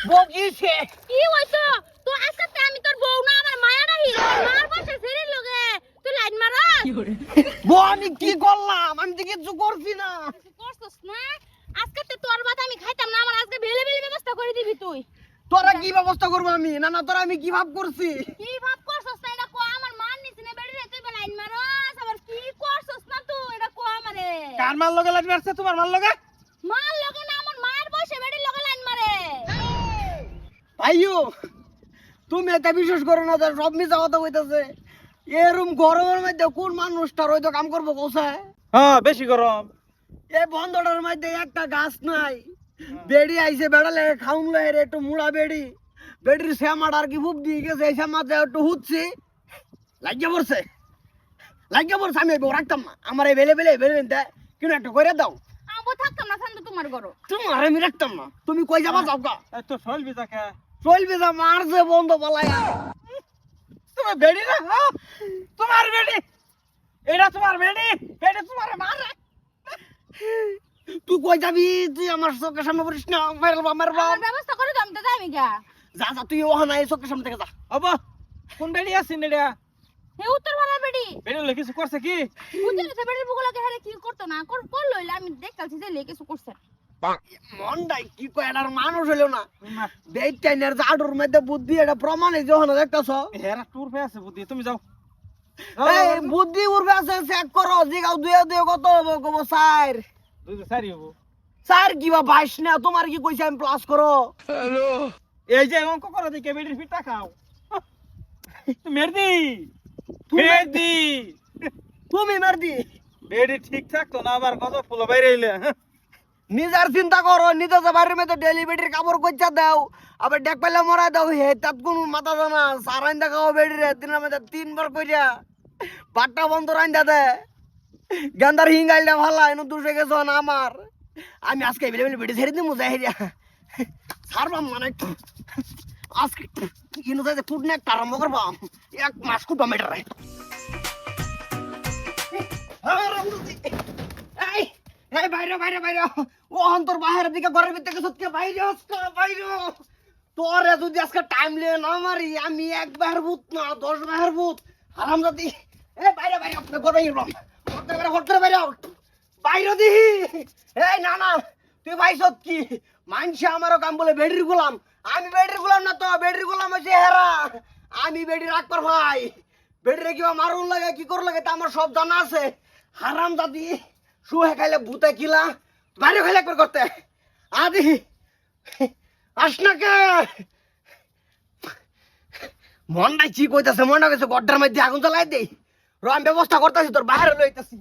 বকিছে কি হইছো তো আজকে আমি তোর বউ না আমার মায়াটা হিরো মার বসে ফেরে লগে তুই লাইন মারা বউ আমি কি করলাম আমি তো কিছু করছি না করছস না আজকে তো তোর ভাত আমি খাইতাম না আমার আজকে ভেলে ভেলে ব্যবস্থা করে দিবি তুই তোরা কি ব্যবস্থা করবো আমি না না তোরা আমি কি ভাব করছি কি ভাব করছস না এটা কো আমার মান নিছ না বেড়ি রে তুই লাইন মারস আবার কি করছস না তুই এটা কো আমারে কার মাল লগে লাইন মারছে তোমার মাল লগে মার লগে না আমার মায়ের বসে বেড়ি লগে লাইন মারে ভাইও তুমি এটা বিশ্বাস করো না যে সব মিছা কথা কইতাছে এরম গরমের মধ্যে কোন মানুষটার হয়তো কাম করবো কোথায় হ্যাঁ বেশি গরম এই বন্ধটার মধ্যে একটা গাছ নাই বেড়ি আইছে বেড়ালে খাউন লাই রে একটু মুড়া বেড়ি বেড়ির শ্যামাটা আর কি ফুপ দিয়ে গেছে এই শ্যামাতে একটু হুচ্ছে লাগিয়ে পড়ছে আমি বউ রাখতাম না আমার এই বেলে বেলে বেলে নিতে কিন্তু একটা করে দাও আমো থাকতাম না শান্ত তোমার ঘরো তোমার আমি রাখতাম না তুমি কই যাবা যাও গা এই তো চলবি যাকে চলবে যা মারছে বন্ধ পালায়া তুমি বেড়ি না হ্যাঁ? তোমার বেড়ি এটা তোমার বেড়ি বেড়ি তোমার মারে তুই কই যাবি তুই আমার চোখের সামনে পড়িস না মারবা আমার ব্যবস্থা করে দাম তো যাই গা যা যা তুই ওখানে এই চোখের সামনে থেকে যা আবা কোন বেড়ি আছিস এটা হে উত্তর ভাড়া বেড়ি বেড়ি লগে কিছু করছে কি বুঝলি সে বেড়ির বুগুলাকে হারে কি করতো না করলো আমি দেখতাছি যে লে কিছু করছে মনটাই কি কয় এটার মানুষ হইলো না বেইটাইনের জাডুর মধ্যে বুদ্ধি এটা প্রমাণে যখন দেখতাছ হেরা টুর পে আছে বুদ্ধি তুমি যাও এই বুদ্ধি উড়বে আছে চেক করো জিগাও দুয়ে দুয়ে কত হবো কব স্যার দুই সারি হবো স্যার কি বা 22 না তোমার কি কইছে আমি প্লাস করো এই যে অঙ্ক করে দিকে বেড়ির ফিটা খাও মেরদি মেরদি তুমি মারদি বেড়ি ঠিক থাকতো না আবার কত ফুল বাইরে এলে নিজের চিন্তা করো নিজে যে বাড়ির মধ্যে ডেলি বেডির কাপড় কইচা দাও আবার ডেক পাইলে মরা দাও হে তাত কোন মাথা জানা সারাইন দেখাও বেডির দিনের মধ্যে 3 বার কইরা বাট্টা বন্ধ রাইন্দা দে গান্দার হিঙ্গাইলটা ভালা এনো দুশে গেছ না আমার আমি আজকে বেলে বেলে বেডি ছেড়ে দিমু যাই হেরিয়া সারবাম মানে আজকে ইনো যাইতে কুটনে একটা আরম্ভ করবাম এক মাস কুটা মেটার এই এই বাইরে বাইরে বাইরে ও অন্তর বাইরের দিকে ঘরের ভিতরে গেছত কে বাইরে আজকে বাইরে তোরে যদি আজকে টাইম লিয়ে না মারি আমি একবার ভূত না 10 বার ভূত হারামজাদি এই বাইরে বাইরে আপনি ঘরে গেলাম হটতে বাইরে বাইরে দি এই না না তুই ভাইছত কি মানছে আমারও কাম বলে বেডির গোলাম আমি বেডির গোলাম না তো বেডির গোলাম হচ্ছে হেরা আমি বেডি রাখবার ভাই বেডিরে কিবা মারুন লাগে কি কর লাগে তা আমার সব জানা আছে হারামজাদি শুয়ে খাইলে ভূতে কিলা বাইরে খাইলে একবার করতে আদি আস না কে মনটা কি কইতাছে মনটা গেছে গড্ডার মধ্যে আগুন জ্বালাই দেই র আমি ব্যবস্থা করতেছি তোর বাইরে লইতেছি